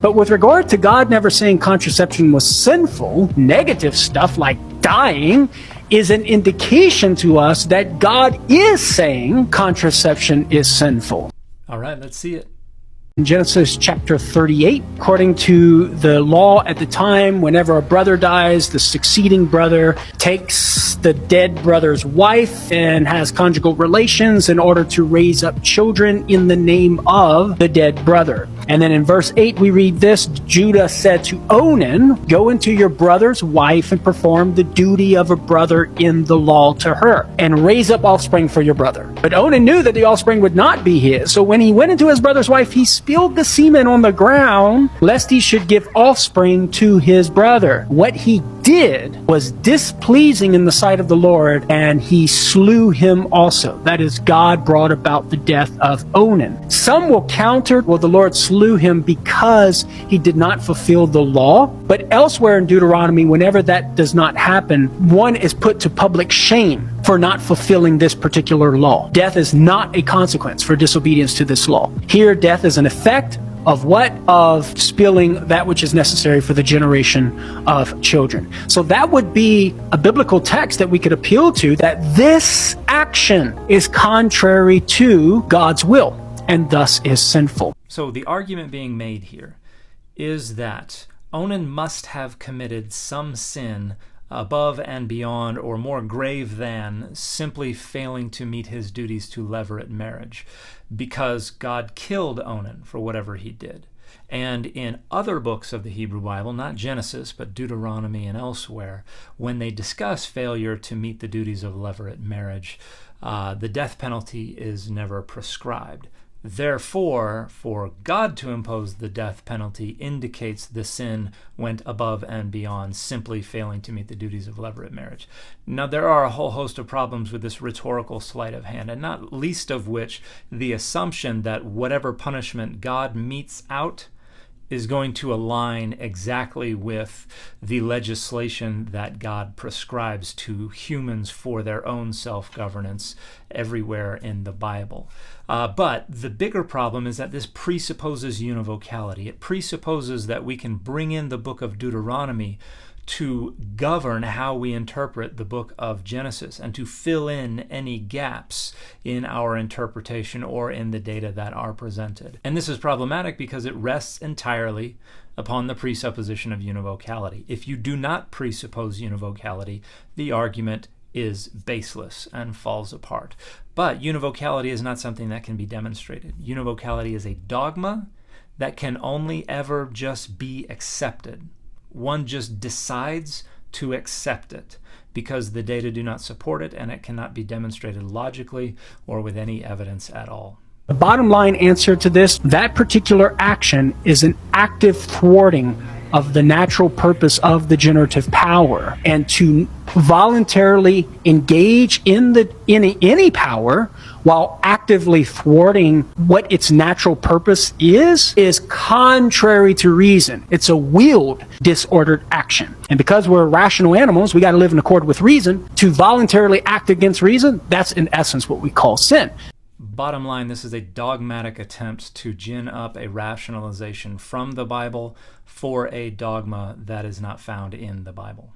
But with regard to God never saying contraception was sinful, negative stuff like dying is an indication to us that God is saying contraception is sinful. All right, let's see it. In Genesis chapter 38, according to the law at the time, whenever a brother dies, the succeeding brother takes the dead brother's wife and has conjugal relations in order to raise up children in the name of the dead brother. And then in verse 8, we read this: Judah said to Onan, "Go into your brother's wife and perform the duty of a brother in the law to her, and raise up offspring for your brother." But Onan knew that the offspring would not be his. So when he went into his brother's wife, he spilled the semen on the ground, lest he should give offspring to his brother. What he did was displeasing in the sight of the Lord, and he slew him also. That is, God brought about the death of Onan. Some will counter, well, the Lord slew him because he did not fulfill the law. But elsewhere in Deuteronomy, whenever that does not happen, one is put to public shame for not fulfilling this particular law. Death is not a consequence for disobedience to this law. Here, death is an effect of what? Of spilling that which is necessary for the generation of children. So that would be a biblical text that we could appeal to, that this action is contrary to God's will and thus is sinful. So the argument being made here is that Onan must have committed some sin above and beyond, or more grave than, simply failing to meet his duties to levirate marriage, because God killed Onan for whatever he did. And in other books of the Hebrew Bible, not Genesis, but Deuteronomy and elsewhere, when they discuss failure to meet the duties of levirate marriage, the death penalty is never prescribed. Therefore, for God to impose the death penalty indicates the sin went above and beyond simply failing to meet the duties of levirate marriage. Now, there are a whole host of problems with this rhetorical sleight of hand, and not least of which the assumption that whatever punishment God metes out is going to align exactly with the legislation that God prescribes to humans for their own self-governance everywhere in the Bible. But the bigger problem is that this presupposes univocality. It presupposes that we can bring in the book of Deuteronomy to govern how we interpret the book of Genesis and to fill in any gaps in our interpretation or in the data that are presented. And this is problematic because it rests entirely upon the presupposition of univocality. If you do not presuppose univocality, the argument is baseless and falls apart. But univocality is not something that can be demonstrated. Univocality is a dogma that can only ever just be accepted. One just decides to accept it because the data do not support it and it cannot be demonstrated logically or with any evidence at all. The bottom line answer to this, that particular action is an active thwarting of the natural purpose of the generative power, and to voluntarily engage in any power while actively thwarting what its natural purpose is contrary to reason. It's a willed, disordered action. And because we're rational animals, we got to live in accord with reason. To voluntarily act against reason, that's in essence what we call sin. Bottom line, this is a dogmatic attempt to gin up a rationalization from the Bible for a dogma that is not found in the Bible.